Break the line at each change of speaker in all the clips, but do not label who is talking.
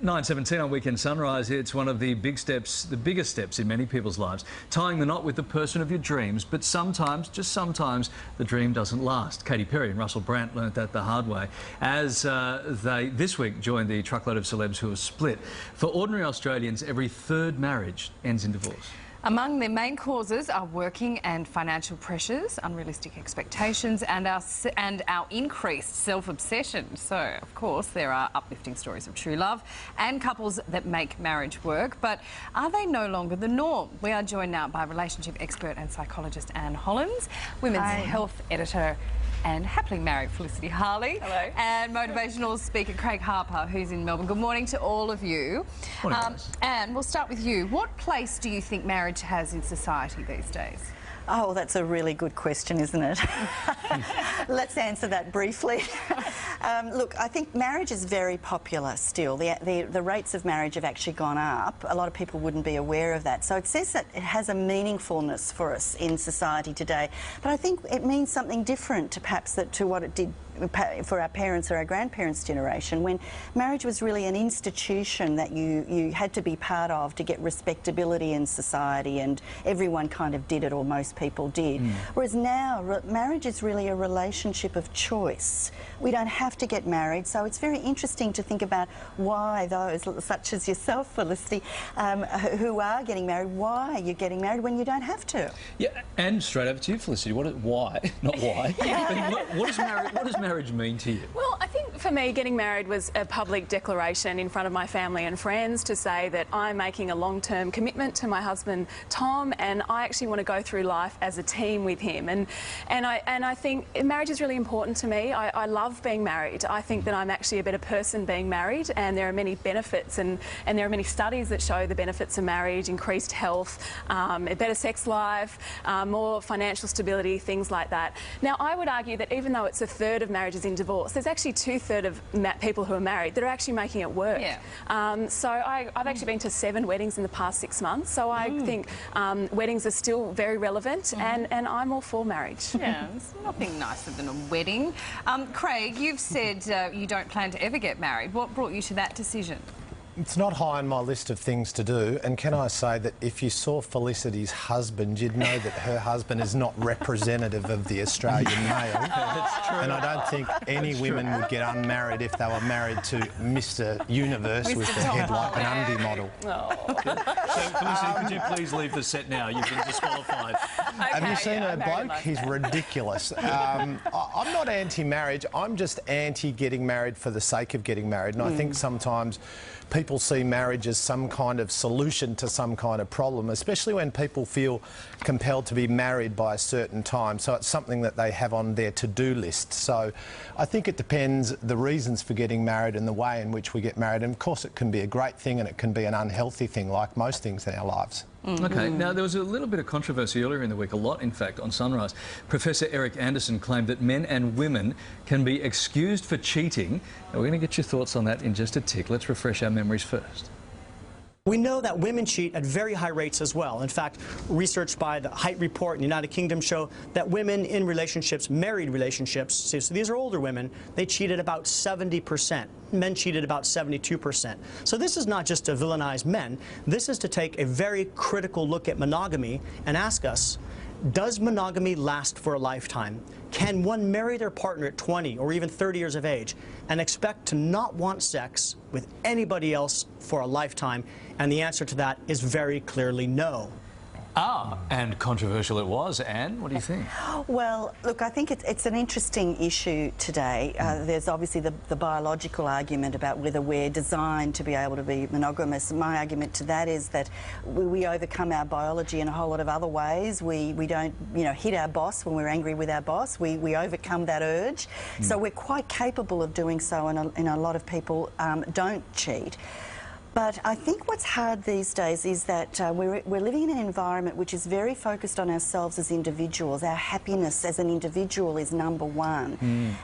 9:17 on Weekend Sunrise. It's one of the big steps, the biggest steps in many people's lives, tying the knot with the person of your dreams. But sometimes, just sometimes, the dream doesn't last. Katy Perry and Russell Brand learnt that the hard way as they this week joined the truckload of celebs who are split. For ordinary Australians, every third marriage ends in divorce.
Among the main causes are working and financial pressures, unrealistic expectations, and our increased self-obsession. So, of course, there are uplifting stories of true love and couples that make marriage work. But are they no longer the norm? We are joined now by relationship expert and psychologist Anne Hollins, women's health editor and happily married Felicity Harley.
Hello.
And motivational speaker Craig Harper, who's in Melbourne. Good morning to all of you.
Morning, guys.
Anne, we'll start with you. What place do you think marriage has in society these days?
Oh, that's a really good question, isn't it? Let's answer that briefly. Look, I think marriage is very popular still. The rates of marriage have actually gone up. A lot of people wouldn't be aware of that. So it says that it has a meaningfulness for us in society today. But I think it means something different to what it did for our parents or our grandparents' generation, when marriage was really an institution that you had to be part of to get respectability in society, and everyone kind of did it, or most people did. Whereas now, marriage is really a relationship of choice. We don't have to get married, so it's very interesting to think about why those, such as yourself, Felicity, who are getting married, why you're getting married when you don't have to.
Yeah, and straight over to you, Felicity. Why? Not why. What does marriage mean to you?
Well, I think for me, getting married was a public declaration in front of my family and friends to say that I'm making a long-term commitment to my husband Tom, and I actually want to go through life as a team with him. And I think marriage is really important to me. I love being married. I think that I'm actually a better person being married, and there are many benefits, and there are many studies that show the benefits of marriage: increased health, a better sex life, more financial stability, things like that. Now, I would argue that even though it's a third of marriages in divorce, there's actually two-thirds of people who are married that are actually making it work.
Yeah.
So I've actually been to 7 weddings in the past 6 months, so I think weddings are still very relevant, and I'm all for marriage.
Yeah, there's nothing nicer than a wedding. Craig, you've said you don't plan to ever get married. What brought you to that decision?
It's not high on my list of things to do, and can I say that if you saw Felicity's husband, you'd know that her husband is not representative of the Australian male.
That's true.
And I don't think any women would get unmarried if they were married to Mr. Universe with the head like an undie model.
So, Felicity, could you please leave the set now? You've been disqualified.
Have you seen her bloke? He's ridiculous. I'm not anti-marriage. I'm just anti-getting married for the sake of getting married. And I think sometimes people see marriage as some kind of solution to some kind of problem, especially when people feel compelled to be married by a certain time. So it's something that they have on their to-do list. So I think it depends the reasons for getting married and the way in which we get married. And of course it can be a great thing and it can be an unhealthy thing, like most things in our lives.
Okay, now there was a little bit of controversy earlier in the week, a lot in fact, on Sunrise. Professor Eric Anderson claimed that men and women can be excused for cheating. Now, we're going to get your thoughts on that in just a tick. Let's refresh our memories first.
We know that women cheat at very high rates as well. In fact, research by the Height Report in the United Kingdom show that women in relationships, married relationships, so these are older women, they cheated about 70%. Men cheated about 72%. So this is not just to villainize men. This is to take a very critical look at monogamy and ask us, does monogamy last for a lifetime? Can one marry their partner at 20 or even 30 years of age and expect to not want sex with anybody else for a lifetime? And the answer to that is very clearly no.
And controversial it was. Anne, what do you think?
Well, look, I think it's an interesting issue today. There's obviously the biological argument about whether we're designed to be able to be monogamous. My argument to that is that we overcome our biology in a whole lot of other ways. We don't, hit our boss when we're angry with our boss. We overcome that urge. So we're quite capable of doing so, and a lot of people don't cheat. But I think what's hard these days is that we're living in an environment which is very focused on ourselves as individuals. Our happiness as an individual is number one.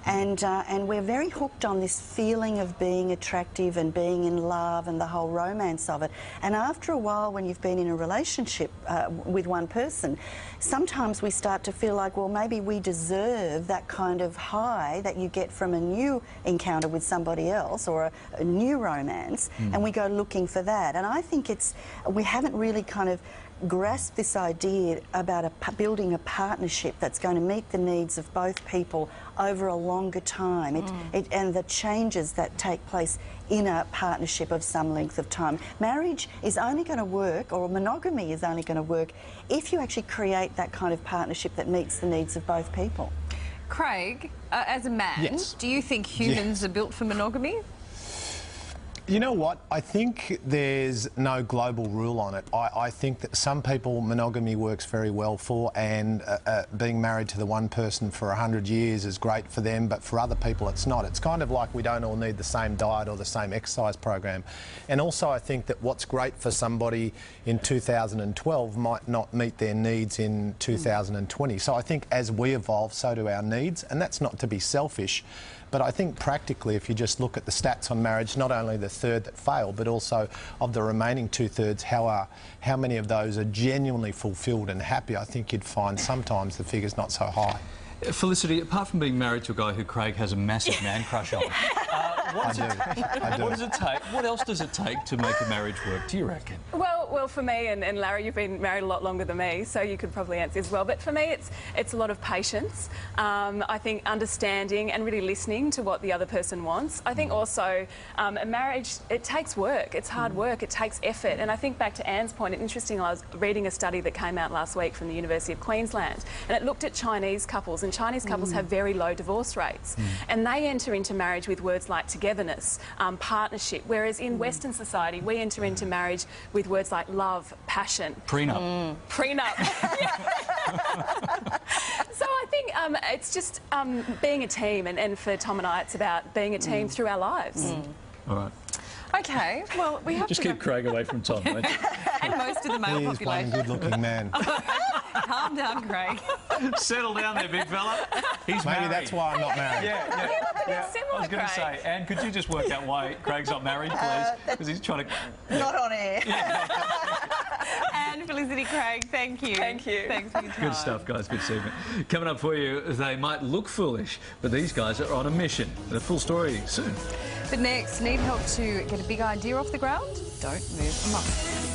And we're very hooked on this feeling of being attractive and being in love and the whole romance of it. And after a while, when you've been in a relationship with one person, sometimes we start to feel like, well, maybe we deserve that kind of high that you get from a new encounter with somebody else or a new romance, and we go looking for that. And I think we haven't really kind of grasped this idea about building a partnership that's going to meet the needs of both people over a longer time, and the changes that take place in a partnership of some length of time. Marriage is only going to work, or monogamy is only going to work, if you actually create that kind of partnership that meets the needs of both people.
Craig, as a man,
Yes.
do you think humans are built for monogamy?
You know what? I think there's no global rule on it. I think that some people monogamy works very well for, and being married to the one person for 100 years is great for them, but for other people it's not. It's kind of like we don't all need the same diet or the same exercise program. And also I think that what's great for somebody in 2012 might not meet their needs in 2020. So I think as we evolve, so do our needs, and that's not to be selfish. But I think practically, if you just look at the stats on marriage, not only the third that failed, but also of the remaining two-thirds, how many of those are genuinely fulfilled and happy, I think you'd find sometimes the figure's not so high.
Felicity, apart from being married to a guy who Craig has a massive man crush on, what does it take? What else does it take to make a marriage work, do you reckon?
Well, for me, and Larry, you've been married a lot longer than me, so you could probably answer as well. But for me, it's a lot of patience. I think understanding and really listening to what the other person wants. I think also a marriage, it takes work. It's hard work. It takes effort. And I think back to Anne's point, it's interesting, I was reading a study that came out last week from the University of Queensland, and it looked at Chinese couples, and Chinese couples have very low divorce rates. And they enter into marriage with words like togetherness, partnership, whereas in Western society, we enter into marriage with words like love, passion.
Prenup.
Prenup. So I think it's just being a team, and for Tom and I, it's about being a team through our lives.
All right.
Okay, well, we have
Just
to
keep Craig away from Tom, won't you?
and most of the male
He is one
population.
good-looking man.
Calm down, Craig.
Settle down there, big fella. He's
Maybe
married.
that's why I'm not married.
Yeah.
Similar,
I was going to
Craig.
say, Anne, could you just work out why Craig's not married, please? Because he's trying to...
Not on air.
And Felicity, Craig, thank you.
Thank you.
Thanks for your time.
Good stuff, guys. Good segment. Coming up for you, they might look foolish, but these guys are on a mission. The full story soon.
But next, need help to get a big idea off the ground? Don't move a muscle.